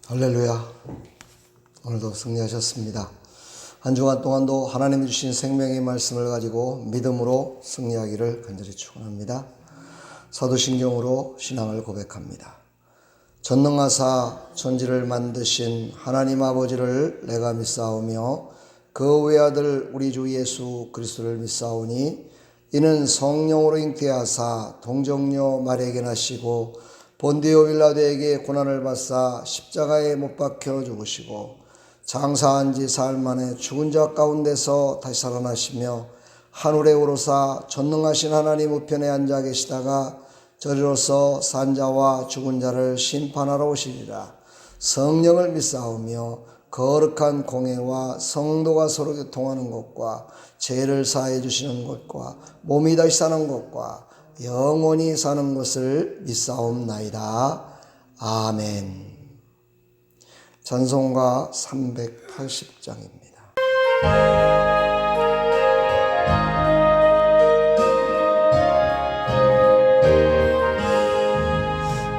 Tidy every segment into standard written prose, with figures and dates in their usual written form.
할렐루야. 오늘도 승리하셨습니다. 한 주간 동안도 하나님이 주신 생명의 말씀을 가지고 믿음으로 승리하기를 간절히 축원합니다. 사도신경으로 신앙을 고백합니다. 전능하사 천지를 만드신 하나님 아버지를 내가 믿사오며 그 외아들 우리 주 예수 그리스도를 믿사오니 이는 성령으로 잉태하사 동정녀 마리아에게 나시고 본디오 빌라도에게 고난을 받사 십자가에 못 박혀 죽으시고 장사한 지 사흘 만에 죽은 자 가운데서 다시 살아나시며 하늘에 오르사 전능하신 하나님 우편에 앉아 계시다가 저리로서 산자와 죽은 자를 심판하러 오시리라. 성령을 믿사오며 거룩한 공회와 성도가 서로 교통하는 것과 죄를 사해 주시는 것과 몸이 다시 사는 것과 영원히 사는 것을 믿사옵나이다. 아멘. 찬송가 380장입니다.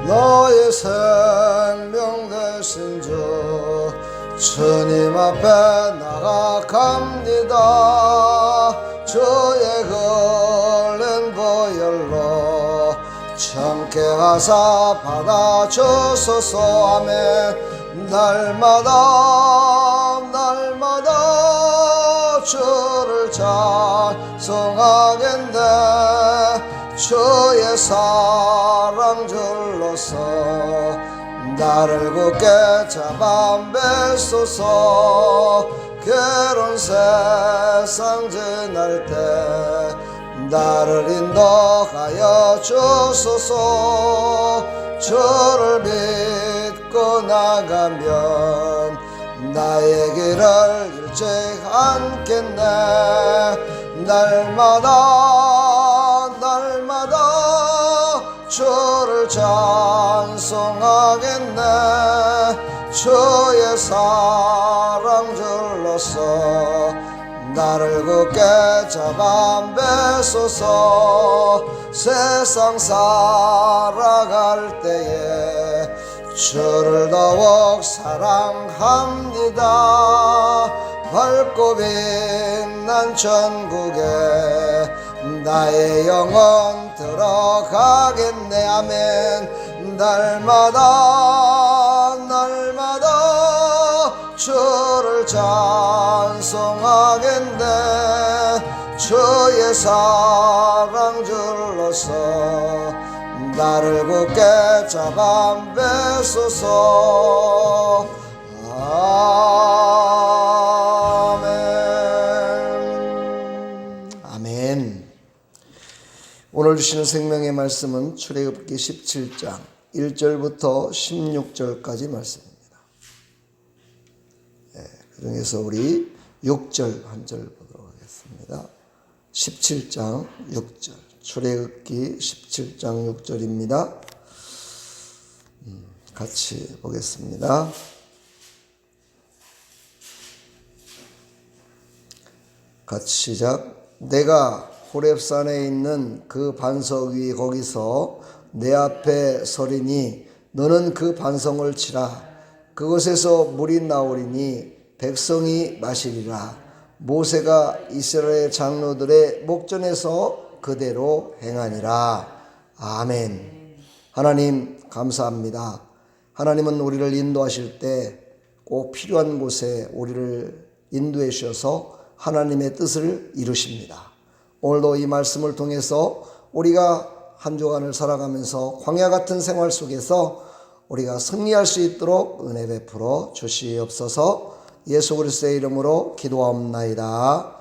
너의 생명 되신 주 주님 앞에 나아갑니다. 주의 걸린 보혈로 정케 하사 받아주소서. 아멘. 날마다 주를 찬송하겠네. 주의 사랑 줄로서 나를 굳게 잡아 매소서. 괴로운 세상 지날 때 나를 인도하여 주소서. 주를 믿고 나가면 나의 길을 잃지 않겠네. 날마다 주를 찬송하겠네. 주의 사랑 줄로서 나를 굳게 잡아 매소서. 세상 살아갈 때에 주를 더욱 사랑합니다. 밝고 빛난 천국에 나의 영혼 들어가겠네. 아멘. 날마다 주를 찬송하겠네. 주의 사랑 줄로서 나를 굳게 잡아 매소서. 아멘. 아멘. 오늘 주시는 생명의 말씀은 출애굽기 17장 1절부터 16절까지 말씀입니다. 그 중에서 우리 6절 한 절 보도록 하겠습니다. 17장 6절, 출애굽기 17장 6절입니다. 같이 보겠습니다. 같이 시작. 내가 호렙산에 있는 그 반석 위 거기서 내 앞에 서리니 너는 그 반석을 치라. 그곳에서 물이 나오리니 백성이 마시리라. 모세가 이스라엘 장로들의 목전에서 그대로 행하니라. 아멘. 하나님 감사합니다. 하나님은 우리를 인도하실 때 꼭 필요한 곳에 우리를 인도해 주셔서 하나님의 뜻을 이루십니다. 오늘도 이 말씀을 통해서 우리가 한 주간을 살아가면서 광야 같은 생활 속에서 우리가 승리할 수 있도록 은혜 베풀어 주시옵소서. 예수 그리스도의 이름으로 기도하옵나이다.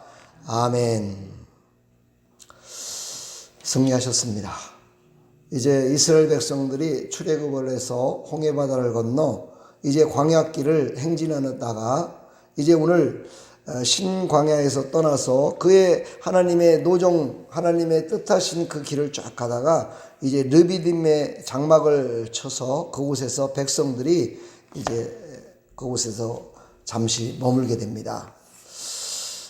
아멘. 승리하셨습니다. 이제 이스라엘 백성들이 출애굽을 해서 홍해바다를 건너 이제 광야길을 행진하다가 이제 오늘 신광야에서 떠나서 그의 하나님의 노정, 하나님의 뜻하신 그 길을 쫙 가다가 이제 르비딤의 장막을 쳐서 그곳에서 백성들이 이제 그곳에서 잠시 머물게 됩니다.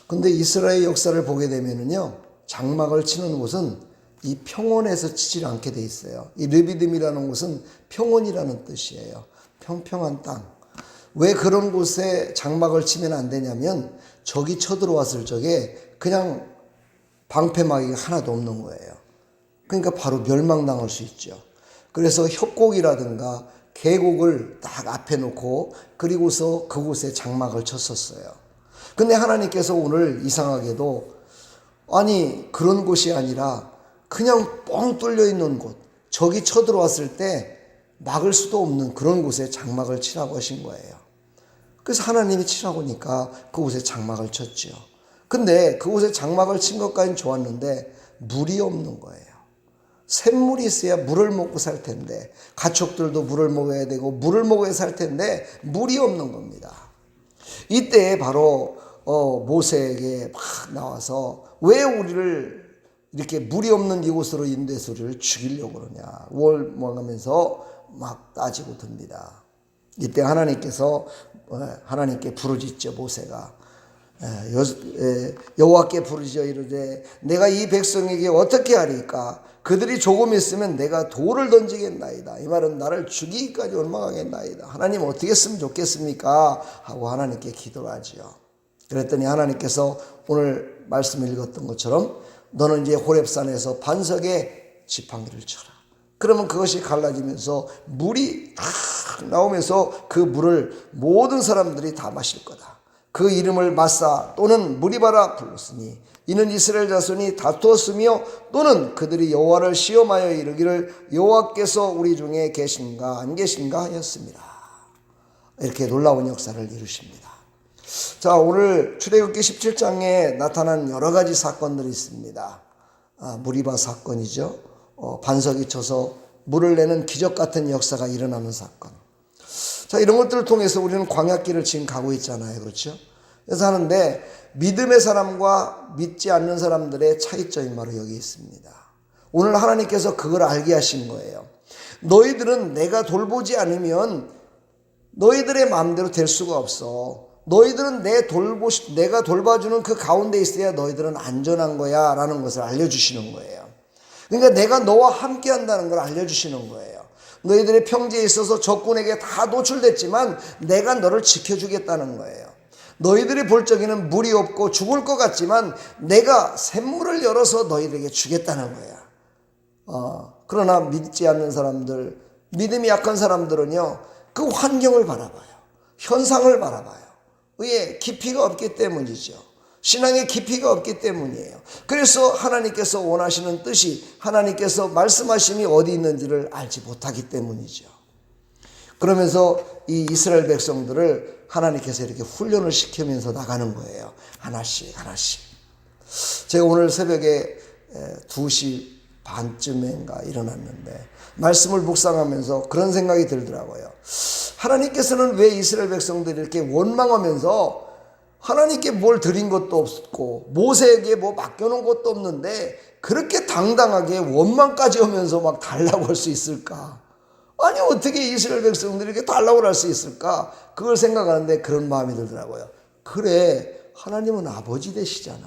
근데 이스라엘 역사를 보게 되면은요, 장막을 치는 곳은 이 평원에서 치질 않게 돼 있어요. 이 르비딤이라는 곳은 평원이라는 뜻이에요. 평평한 땅. 왜 그런 곳에 장막을 치면 안 되냐면 적이 쳐들어왔을 적에 그냥 방패막이가 하나도 없는 거예요. 그러니까 바로 멸망당할 수 있죠. 그래서 협곡이라든가 계곡을 딱 앞에 놓고 그리고서 그곳에 장막을 쳤었어요. 근데 하나님께서 오늘 이상하게도 아니 그런 곳이 아니라 그냥 뻥 뚫려 있는 곳, 적이 쳐들어왔을 때 막을 수도 없는 그런 곳에 장막을 치라고 하신 거예요. 그래서 하나님이 치라고 하니까 그곳에 장막을 쳤죠. 근데 그곳에 장막을 친 것까지는 좋았는데 물이 없는 거예요. 샘물이 있어야 물을 먹고 살 텐데, 가축들도 물을 먹어야 되고 물을 먹어야 살 텐데 물이 없는 겁니다. 이때 바로 모세에게 막 나와서 왜 우리를 이렇게 물이 없는 이곳으로 인도해서 우리를 죽이려고 그러냐 월망하면서 막 따지고 듭니다. 이때 하나님께 부르짖죠. 모세가 여호와께 부르짖어 이르되 내가 이 백성에게 어떻게 하리까? 그들이 조금 있으면 내가 돌을 던지겠나이다. 이 말은 나를 죽이기까지 원망하겠나이다. 하나님 어떻게 했으면 좋겠습니까? 하고 하나님께 기도를 하지요. 그랬더니 하나님께서 오늘 말씀 읽었던 것처럼 너는 이제 호렙산에서 반석에 지팡이를 쳐라. 그러면 그것이 갈라지면서 물이 탁 나오면서 그 물을 모든 사람들이 다 마실 거다. 그 이름을 마사 또는 무리바라 불렀으니 이는 이스라엘 자손이 다투었으며 또는 그들이 여호와를 시험하여 이르기를 여호와께서 우리 중에 계신가 안 계신가 하였습니다. 이렇게 놀라운 역사를 이루십니다. 자, 오늘 출애굽기 17장에 나타난 여러 가지 사건들이 있습니다. 무리바 사건이죠. 반석이 쳐서 물을 내는 기적 같은 역사가 일어나는 사건. 자, 이런 것들을 통해서 우리는 광야길을 지금 가고 있잖아요. 그렇죠? 그래서 하는데 믿음의 사람과 믿지 않는 사람들의 차이점이 바로 여기 있습니다. 오늘 하나님께서 그걸 알게 하신 거예요. 너희들은 내가 돌보지 않으면 너희들의 마음대로 될 수가 없어. 너희들은 내가 돌봐주는 그 가운데 있어야 너희들은 안전한 거야 라는 것을 알려주시는 거예요. 그러니까 내가 너와 함께 한다는 걸 알려주시는 거예요. 너희들의 평지에 있어서 적군에게 다 노출됐지만 내가 너를 지켜주겠다는 거예요. 너희들이 볼 적에는 물이 없고 죽을 것 같지만 내가 샘물을 열어서 너희들에게 주겠다는 거야. 그러나 믿지 않는 사람들, 믿음이 약한 사람들은요, 그 환경을 바라봐요. 현상을 바라봐요. 왜? 깊이가 없기 때문이죠. 신앙의 깊이가 없기 때문이에요. 그래서 하나님께서 원하시는 뜻이, 하나님께서 말씀하심이 어디 있는지를 알지 못하기 때문이죠. 그러면서 이 이스라엘 백성들을 하나님께서 이렇게 훈련을 시키면서 나가는 거예요. 하나씩 하나씩. 제가 오늘 새벽에 2시 반쯤인가 일어났는데 말씀을 묵상하면서 그런 생각이 들더라고요. 하나님께서는 왜 이스라엘 백성들이 이렇게 원망하면서 하나님께 뭘 드린 것도 없고 모세에게 뭐 맡겨놓은 것도 없는데 그렇게 당당하게 원망까지 하면서 막 달라고 할 수 있을까? 아니 어떻게 이스라엘 백성들이 이렇게 달라고 할 수 있을까? 그걸 생각하는데 그런 마음이 들더라고요. 그래, 하나님은 아버지 되시잖아.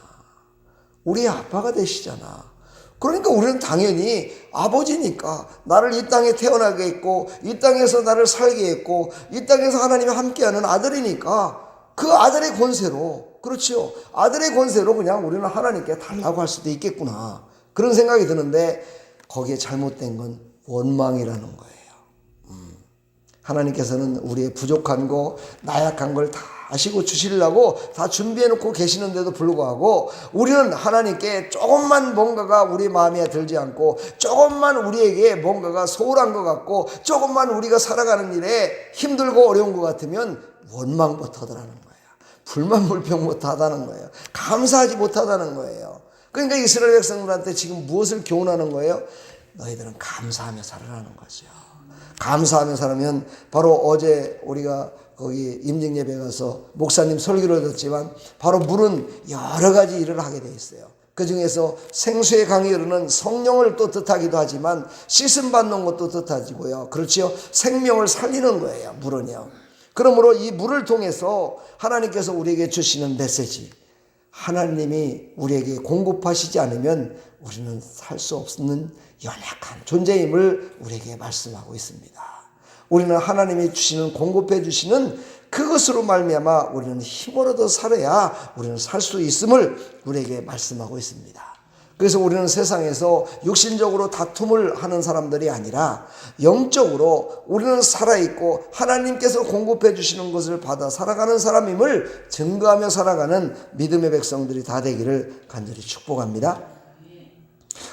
우리의 아빠가 되시잖아. 그러니까 우리는 당연히 아버지니까 나를 이 땅에 태어나게 했고 이 땅에서 나를 살게 했고 이 땅에서 하나님이 함께하는 아들이니까 그 아들의 권세로, 그렇죠, 아들의 권세로 그냥 우리는 하나님께 달라고 할 수도 있겠구나, 그런 생각이 드는데 거기에 잘못된 건 원망이라는 거예요. 하나님께서는 우리의 부족한 거, 나약한 걸 다 아시고 주시려고 다 준비해놓고 계시는데도 불구하고 우리는 하나님께 조금만 뭔가가 우리 마음에 들지 않고 조금만 우리에게 뭔가가 소홀한 것 같고 조금만 우리가 살아가는 일에 힘들고 어려운 것 같으면 원망부터 하다는 거예요. 불만불평부터 하다는 거예요. 감사하지 못하다는 거예요. 그러니까 이스라엘 백성들한테 지금 무엇을 교훈하는 거예요? 너희들은 감사하며 살아라는 거죠. 감사하며 살면 바로 어제 우리가 거기 임직예배 가서 목사님 설교를 듣지만 바로 물은 여러 가지 일을 하게 돼 있어요. 그 중에서 생수의 강이 흐르는 성령을 또 뜻하기도 하지만 씻음 받는 것도 뜻하지고요. 그렇지요. 생명을 살리는 거예요. 물은요. 그러므로 이 물을 통해서 하나님께서 우리에게 주시는 메시지, 하나님이 우리에게 공급하시지 않으면 우리는 살 수 없는 연약한 존재임을 우리에게 말씀하고 있습니다. 우리는 하나님이 주시는 공급해 주시는 그것으로 말미암아 우리는 힘을 얻어 살아야 우리는 살 수 있음을 우리에게 말씀하고 있습니다. 그래서 우리는 세상에서 육신적으로 다툼을 하는 사람들이 아니라 영적으로 우리는 살아있고 하나님께서 공급해 주시는 것을 받아 살아가는 사람임을 증거하며 살아가는 믿음의 백성들이 다 되기를 간절히 축복합니다.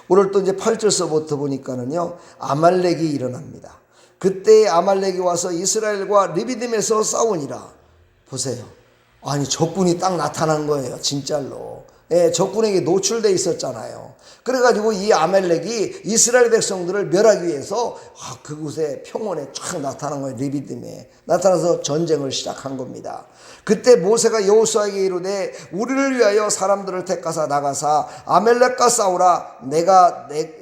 오늘 또 이제 8절서부터 보니까는요, 아말렉이 일어납니다. 그때 아말렉이 와서 이스라엘과 르비딤에서 싸우니라. 보세요. 아니, 적군이 딱 나타난 거예요. 진짜로. 예, 적군에게 노출돼 있었잖아요. 그래가지고 이 아말렉이 이스라엘 백성들을 멸하기 위해서 그곳에 평원에 쫙 나타난 거예요. 르비딤에 나타나서 전쟁을 시작한 겁니다. 그때 모세가 여호수아에게 이르되 우리를 위하여 사람들을 택하사 나가사 아말렉과 싸우라.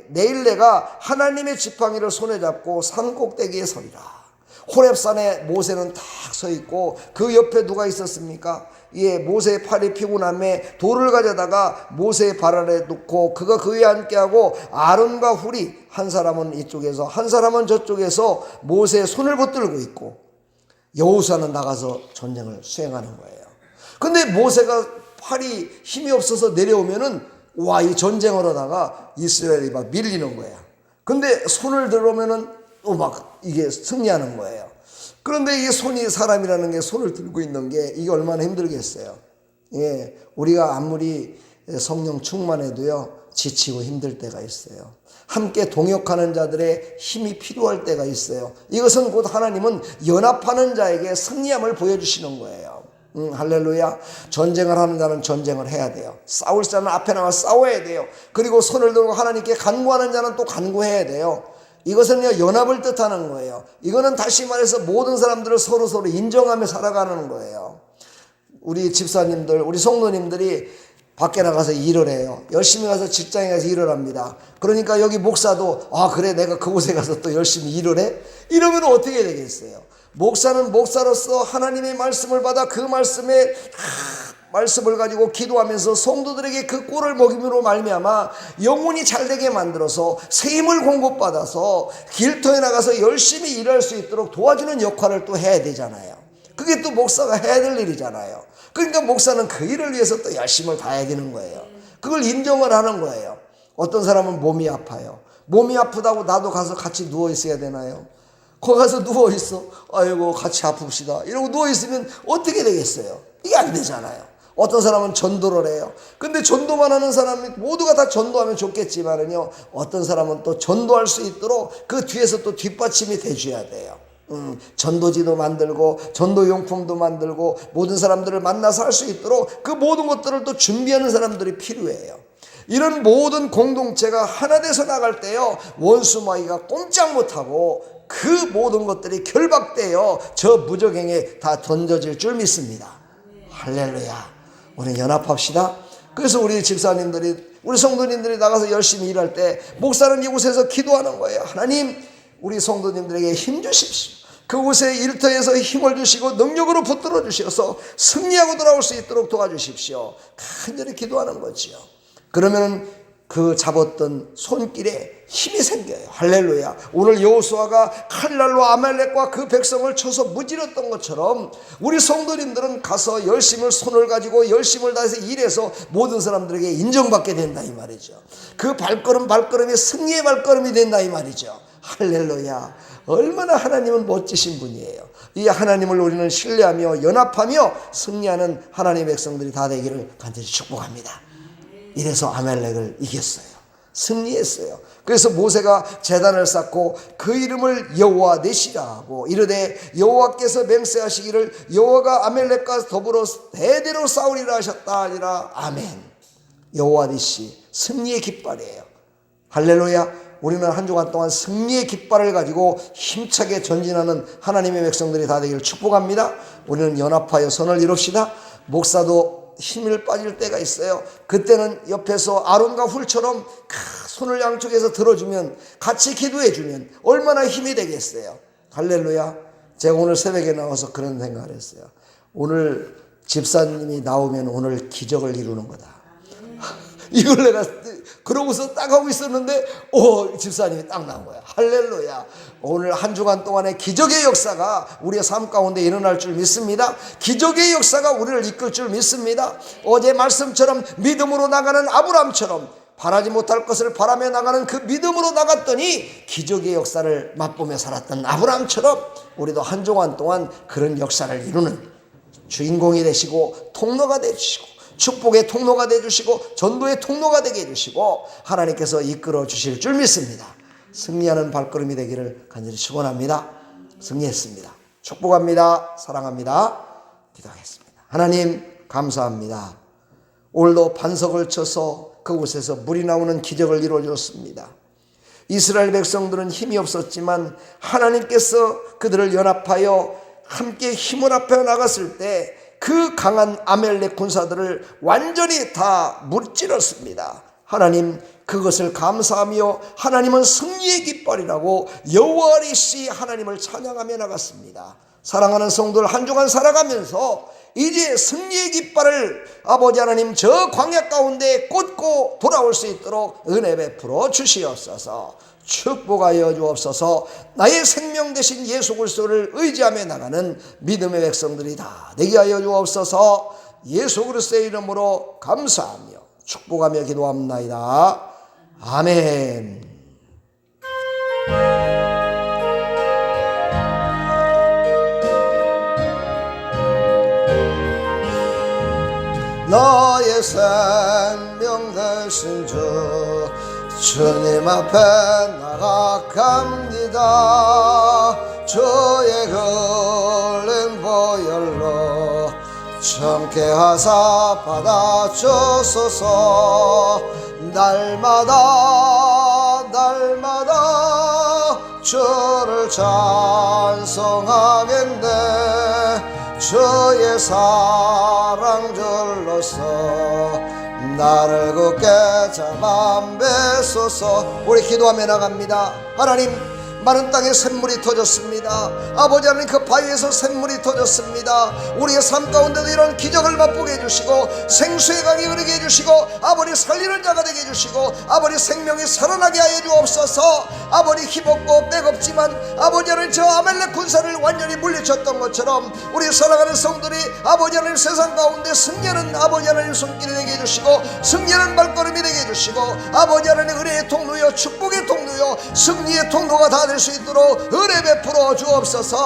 내일 내가 하나님의 지팡이를 손에 잡고 산 꼭대기에 서리라. 호렙산에 모세는 딱 서 있고 그 옆에 누가 있었습니까? 예, 모세의 팔이 피곤함에 돌을 가져다가 모세의 발 아래 놓고 그가 그 위에 앉게하고 아론과 훌이 한 사람은 이쪽에서 한 사람은 저쪽에서 모세의 손을 붙들고 있고 여호수아는 나가서 전쟁을 수행하는 거예요. 근데 모세가 팔이 힘이 없어서 내려오면은 와, 이 전쟁을 하다가 이스라엘이 막 밀리는 거야. 근데 손을 들어오면은 또 막 이게 승리하는 거예요. 그런데 이 손이, 사람이라는 게 손을 들고 있는 게 이게 얼마나 힘들겠어요. 예, 우리가 아무리 성령 충만해도요, 지치고 힘들 때가 있어요. 함께 동역하는 자들의 힘이 필요할 때가 있어요. 이것은 곧 하나님은 연합하는 자에게 승리함을 보여주시는 거예요. 할렐루야. 전쟁을 하는 자는 전쟁을 해야 돼요. 싸울 자는 앞에 나가 싸워야 돼요. 그리고 손을 들고 하나님께 간구하는 자는 또 간구해야 돼요. 이것은요, 연합을 뜻하는 거예요. 이거는 다시 말해서 모든 사람들을 서로 인정하며 살아가는 거예요. 우리 집사님들, 우리 성도님들이 밖에 나가서 일을 해요. 열심히 가서 직장에 가서 일을 합니다. 그러니까 여기 목사도 그래, 내가 그곳에 가서 또 열심히 일을 해? 이러면 어떻게 되겠어요? 목사는 목사로서 하나님의 말씀을 받아 그 말씀을 가지고 기도하면서 성도들에게 그 꼴을 먹임으로 말미암아 영혼이 잘되게 만들어서 새 힘을 공급받아서 길터에 나가서 열심히 일할 수 있도록 도와주는 역할을 또 해야 되잖아요. 그게 또 목사가 해야 될 일이잖아요. 그러니까 목사는 그 일을 위해서 또 열심을 다해야 되는 거예요. 그걸 인정을 하는 거예요. 어떤 사람은 몸이 아파요. 몸이 아프다고 나도 가서 같이 누워 있어야 되나요? 거기 가서 누워 있어. 아이고, 같이 아픕시다. 이러고 누워 있으면 어떻게 되겠어요? 이게 안 되잖아요. 어떤 사람은 전도를 해요. 근데 전도만 하는 사람이 모두가 다 전도하면 좋겠지만은요, 어떤 사람은 또 전도할 수 있도록 그 뒤에서 또 뒷받침이 돼줘야 돼요. 전도지도 만들고 전도용품도 만들고 모든 사람들을 만나서 할 수 있도록 그 모든 것들을 또 준비하는 사람들이 필요해요. 이런 모든 공동체가 하나 돼서 나갈 때요, 원수마귀가 꼼짝 못하고 그 모든 것들이 결박되어 저 무적행에 다 던져질 줄 믿습니다. 할렐루야. 우리 연합합시다. 그래서 우리 집사님들이, 우리 성도님들이 나가서 열심히 일할 때 목사는 이곳에서 기도하는 거예요. 하나님, 우리 성도님들에게 힘 주십시오. 그곳에 일터에서 힘을 주시고 능력으로 붙들어 주셔서 승리하고 돌아올 수 있도록 도와주십시오. 간절히 기도하는 거지요. 그러면 그 잡았던 손길에 힘이 생겨요. 할렐루야. 오늘 여호수아가 칼날로 아말렉과 그 백성을 쳐서 무찌렀던 것처럼 우리 성도님들은 가서 열심을 손을 가지고 열심을 다해서 일해서 모든 사람들에게 인정받게 된다 이 말이죠. 그 발걸음이 승리의 발걸음이 된다 이 말이죠. 할렐루야. 얼마나 하나님은 멋지신 분이에요. 이 하나님을 우리는 신뢰하며 연합하며 승리하는 하나님의 백성들이 다 되기를 간절히 축복합니다. 이래서 아말렉을 이겼어요. 승리했어요. 그래서 모세가 제단을 쌓고 그 이름을 여호와 넷이라 하고 이르되 여호와께서 맹세하시기를 여호와가 아말렉과 더불어 대대로 싸우리라 하셨다 하니라. 아멘. 여호와 넷이 승리의 깃발이에요. 할렐루야. 우리는 한 주간 동안 승리의 깃발을 가지고 힘차게 전진하는 하나님의 백성들이 다 되기를 축복합니다. 우리는 연합하여 선을 이룹시다. 목사도 힘을 빠질 때가 있어요. 그때는 옆에서 아론과 훌처럼 손을 양쪽에서 들어주면, 같이 기도해주면 얼마나 힘이 되겠어요. 할렐루야. 제가 오늘 새벽에 나와서 그런 생각을 했어요. 오늘 집사님이 나오면 오늘 기적을 이루는 거다. 이걸 내가 그러고서 딱 하고 있었는데 집사님이 딱 나온 거야. 할렐루야. 오늘 한 주간 동안의 기적의 역사가 우리의 삶 가운데 일어날 줄 믿습니다. 기적의 역사가 우리를 이끌 줄 믿습니다. 어제 말씀처럼 믿음으로 나가는 아브라함처럼 바라지 못할 것을 바라며 나가는 그 믿음으로 나갔더니 기적의 역사를 맛보며 살았던 아브라함처럼 우리도 한 주간 동안 그런 역사를 이루는 주인공이 되시고 통로가 되시고 축복의 통로가 되주시고 전도의 통로가 되게 해주시고 하나님께서 이끌어 주실 줄 믿습니다. 승리하는 발걸음이 되기를 간절히 축원합니다. 승리했습니다. 축복합니다. 사랑합니다. 기도하겠습니다. 하나님 감사합니다. 오늘도 반석을 쳐서 그곳에서 물이 나오는 기적을 이루어주었습니다. 이스라엘 백성들은 힘이 없었지만 하나님께서 그들을 연합하여 함께 힘을 합해 나갔을 때 그 강한 아멜렉 군사들을 완전히 다 무찌렀습니다. 하나님 그것을 감사하며 하나님은 승리의 깃발이라고 여호와리시 하나님을 찬양하며 나갔습니다. 사랑하는 성도들 한 주간 살아가면서 이제 승리의 깃발을 아버지 하나님 저 광야 가운데 꽂고 돌아올 수 있도록 은혜 베풀어 주시옵소서. 축복하여 주옵소서. 나의 생명 되신 예수 그리스도를 의지하며 나가는 믿음의 백성들이 다 되게 하여 주옵소서. 예수 그리스도의 이름으로 감사하며 축복하며 기도합나이다. 아멘. 나의 생명 되신 주 주님 앞에 나아갑니다. 주의 걸린 보혈로 정케 하사 받아주소서. 날마다 주를 찬송하겠네. 주의 사랑 줄로서 나를 굳게 잡아매소서. 우리 기도하며 나갑니다. 하나님 마른 땅에 샘물이 터졌습니다. 아버지 하나님 그 바위에서 샘물이 터졌습니다. 우리의 삶 가운데도 이런 기적을 맛보게 해주시고 생수의 강이 흐르게 해주시고 아버지 살리는 자가 되게 해주시고 아버지 생명이 살아나게 하여 주옵소서. 아버지 힘없고 백없지만 아버지 하나님 저 아멜렉 군사를 완전히 물리쳤던 것처럼 우리 사랑하는 성들이 아버지 하나님 세상 가운데 승리하는 아버지 하나님 손길이 되게 해주시고 승리하는 발걸음이 되게 해주시고 아버지 하나님 은혜의 통로요 축복의 통로요 승리의 통로가 다 될 수 있도록 은혜 베풀어 주옵소서.